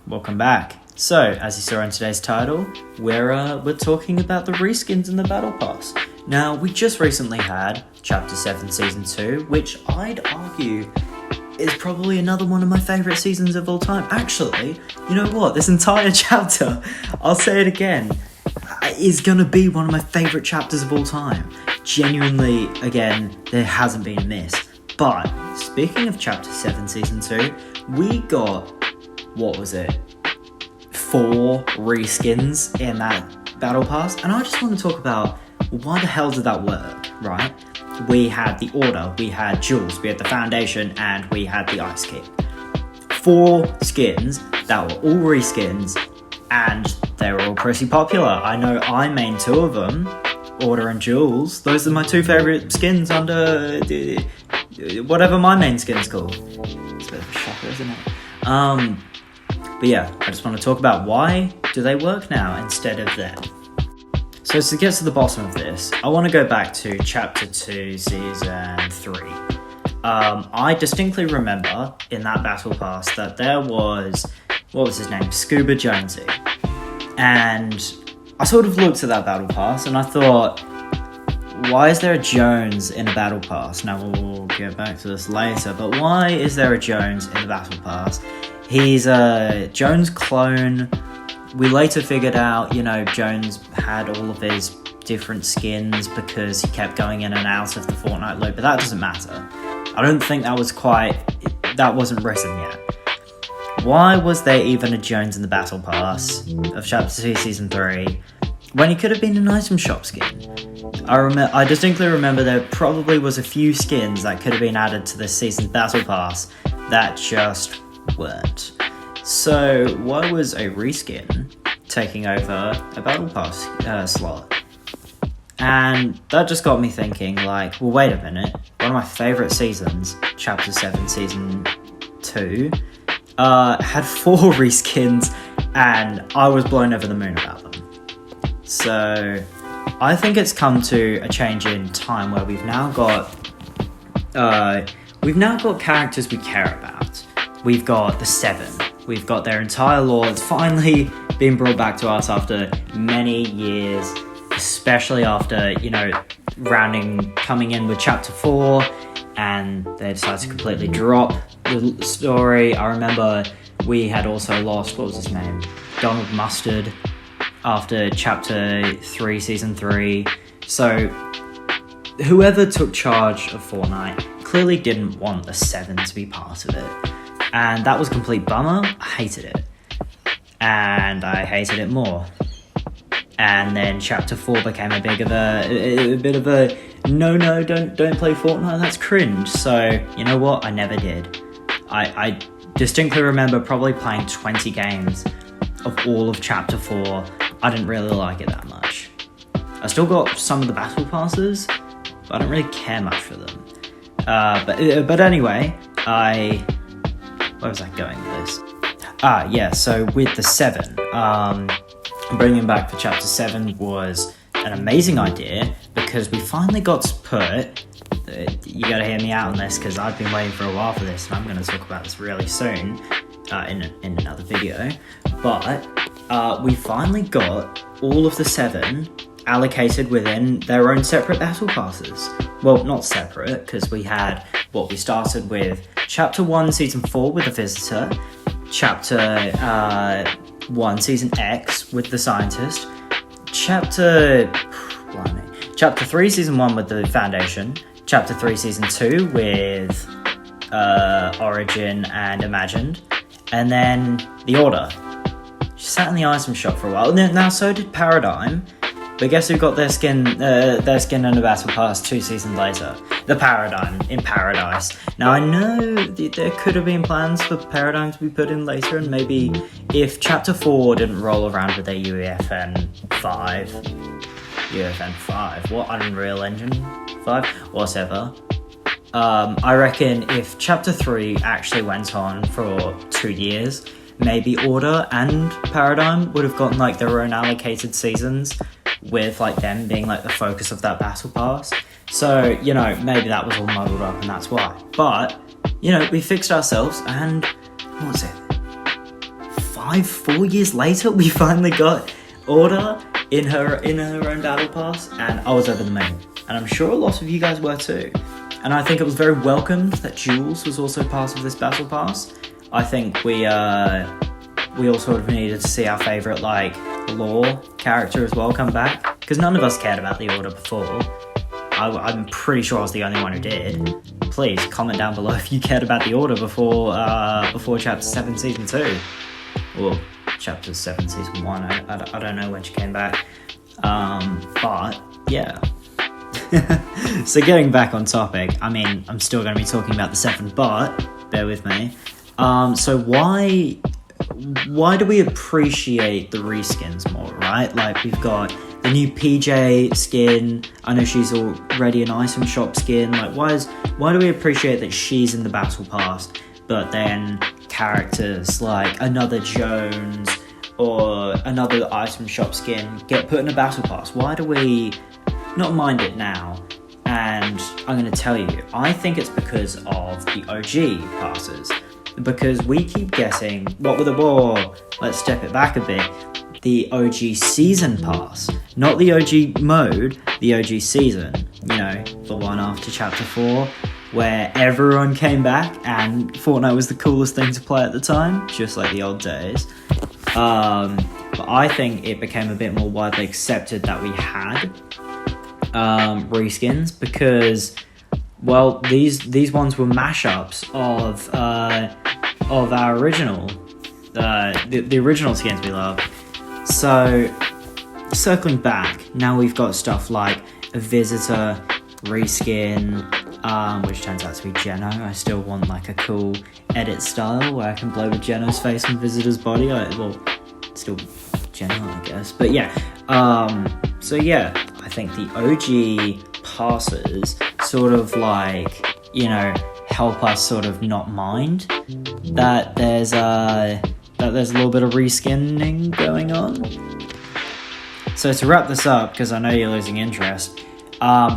Welcome back. So, as you saw in today's title, we're talking about the reskins in the Battle Pass. Now, we just recently had Chapter 7 Season 2, which I'd argue is probably another one of my favourite seasons of all time. Actually, you know what? This entire chapter, I'll say it again, is going to be one of my favourite chapters of all time. Genuinely, again, there hasn't been a miss. But, speaking of Chapter 7 Season 2, we got, 4 reskins in that Battle Pass, and I just want to talk about why the hell did that work, right? We had the Order, we had Jules, we had the Foundation, and we had the Ice King. 4 skins that were all reskins, and they were all pretty popular. I know I main 2 of them, Order and Jules. Those are my 2 favourite skins under whatever my main skin's called. It's a bit of a shocker, isn't it? But yeah, I just want to talk about why do they work now instead of then. So to get to the bottom of this, I want to go back to Chapter 2, Season 3. I distinctly remember in that Battle Pass that there was, his name? Scuba Jonesy. And I sort of looked at that Battle Pass and I thought, why is there a Jones in a Battle Pass? Now we'll get back to this later, but why is there a Jones in the Battle Pass? He's a Jones clone. We later figured out, Jones had all of his different skins because he kept going in and out of the Fortnite loop, but that doesn't matter. I don't think that wasn't written yet. Why was there even a Jones in the Battle Pass of Chapter 2 Season 3 when he could have been an item shop skin? I distinctly remember there probably was a few skins that could have been added to this season's Battle Pass that just weren't. So why was a reskin taking over a Battle Pass slot? And that just got me thinking, wait a minute, one of my favourite seasons, Chapter 7 Season 2, had 4 reskins, and I was blown over the moon about them. So I think it's come to a change in time where we've now got characters we care about. We've got the 7. We've got their entire lore. It's finally been brought back to us after many years, especially after, coming in with Chapter 4, and they decided to completely drop the story. I remember we had also lost, his name? Donald Mustard after Chapter 3, Season 3. So whoever took charge of Fortnite clearly didn't want the 7 to be part of it. And that was a complete bummer. I hated it. And I hated it more. And then Chapter 4 became a bit of a no, don't play Fortnite, that's cringe. So, you know what? I never did. I distinctly remember probably playing 20 games of all of Chapter 4. I didn't really like it that much. I still got some of the Battle Passes, but I don't really care much for them. But anyway, where was I going with this? So with the 7, bringing back for Chapter 7 was an amazing idea because we finally got to put, you gotta hear me out on this because I've been waiting for a while for this and I'm going to talk about this really soon in another video, but we finally got all of the 7 allocated within their own separate Battle Passes. Well, not separate, because we started with Chapter 1 Season 4 with the Visitor, Chapter 1 Season X with the Scientist, Chapter 3 Season 1 with the Foundation, Chapter 3 Season 2 with Origin and Imagined, and then the Order. She sat in the item shop for a while. Now so did Paradigm, but guess who got their skin in the Battle Pass 2 seasons later? The Paradigm in Paradise. Now I know there could have been plans for Paradigm to be put in later, and maybe if Chapter 4 didn't roll around with their UEFN 5, what, Unreal Engine 5? Whatever. I reckon if Chapter 3 actually went on for 2 years, maybe Order and Paradigm would have gotten their own allocated seasons with them being the focus of that Battle Pass. So, maybe that was all muddled up and that's why. But, we fixed ourselves and, what was it? 4 years later, we finally got Order in her own battle pass, and I was over the moon. And I'm sure a lot of you guys were too. And I think it was very welcomed that Jules was also part of this battle pass. I think we all sort of needed to see our favourite, like, lore character as well come back. Because none of us cared about the Order before. I'm pretty sure I was the only one who did. Please comment down below if you cared about the Order before Chapter 7 Season 2. Well, Chapter 7 Season 1, I don't know when she came back. But, yeah. So getting back on topic, I mean, I'm still going to be talking about the 7, but bear with me. So why do we appreciate the reskins more, right? Like, we've got the new PJ skin. I know she's already an item shop skin. Like, why do we appreciate that she's in the battle pass, but then characters like another Jones or another item shop skin get put in a battle pass? Why do we not mind it now? And I'm going to tell you, I think it's because of the OG passes. Because we keep getting, let's step it back a bit, the OG season pass. Not the OG mode, the OG season. You know, the one after Chapter 4, where everyone came back and Fortnite was the coolest thing to play at the time, just like the old days. But I think it became a bit more widely accepted that we had reskins, because, well, these ones were mashups of our original, the original skins we love. So, circling back, now we've got stuff like a Visitor reskin, which turns out to be Geno. I still want like a cool edit style where I can play with Geno's face on Visitor's body. Still Geno, I guess. But yeah, so yeah, I think the OG passes sort of like, you know, help us sort of not mind that there's a little bit of reskinning going on. So to wrap this up, because I know you're losing interest,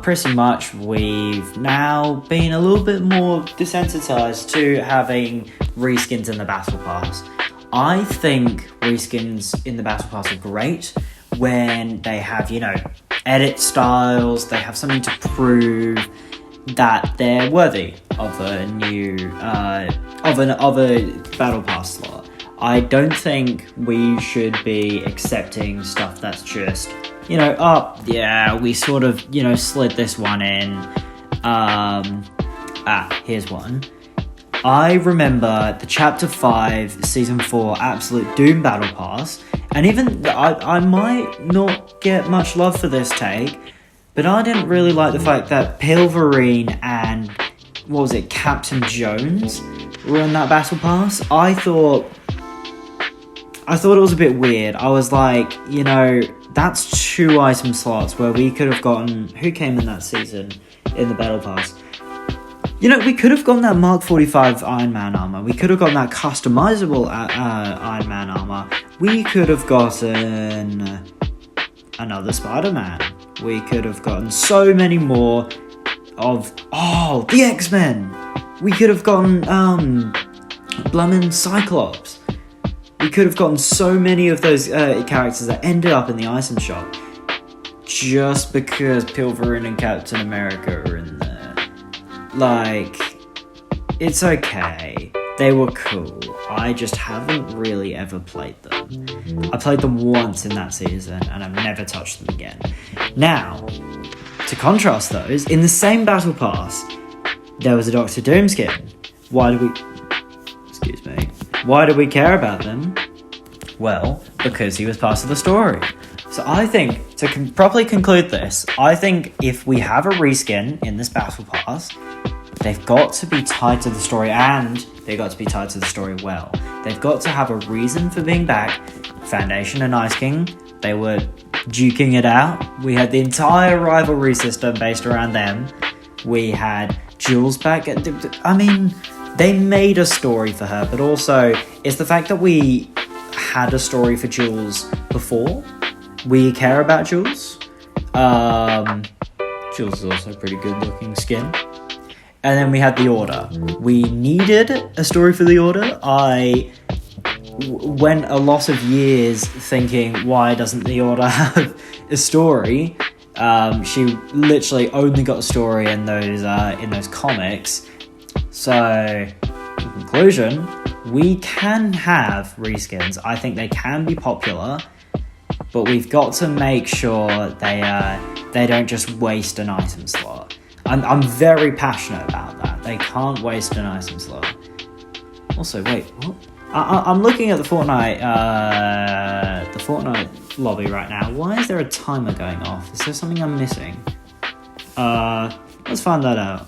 pretty much we've now been a little bit more desensitized to having reskins in the Battle Pass. I think reskins in the Battle Pass are great when they have, you know, edit styles, they have something to prove that they're worthy of a new, of a Battle Pass slot. I don't think we should be accepting stuff that's just, you know, oh, yeah, we sort of, you know, slid this one in. Here's one. I remember the Chapter 5, Season 4 Absolute Doom Battle Pass, and even, I might not get much love for this take, but I didn't really like the fact that Pilverine and, what was it, Captain Jones were in that Battle Pass. I thought it was a bit weird. I was like, you know, that's 2 item slots where we could have gotten... Who came in that season in the Battle Pass? You know, we could have gotten that Mark 45 Iron Man armor. We could have gotten that customizable Iron Man armor. We could have gotten another Spider-Man. We could have gotten so many more of... Oh, the X-Men! We could have gotten, Blummin' Cyclops. We could have gotten so many of those characters that ended up in the item shop just because Pilverine and Captain America are in there. Like, it's okay. They were cool. I just haven't really ever played them. I played them once in that season and I've never touched them again. Now, to contrast those, in the same Battle Pass, there was a Doctor Doom skin. Why do we care about them? Well, because he was part of the story. So I think, to properly conclude this, I think if we have a reskin in this Battle Pass, they've got to be tied to the story, and they've got to be tied to the story well. They've got to have a reason for being back. Foundation and Ice King, they were duking it out. We had the entire rivalry system based around them. We had Jules back. I mean, they made a story for her, but also it's the fact that we had a story for Jules before. We care about Jules. Jules is also a pretty good looking skin. And then we had the Order. We needed a story for the Order. I went a lot of years thinking, why doesn't the Order have a story? She literally only got a story in those comics. So, in conclusion, we can have reskins. I think they can be popular, but we've got to make sure they don't just waste an item slot. I'm very passionate about that. They can't waste an item slot. Also, wait, what? I'm looking at the Fortnite lobby right now. Why is there a timer going off? Is there something I'm missing? Let's find that out.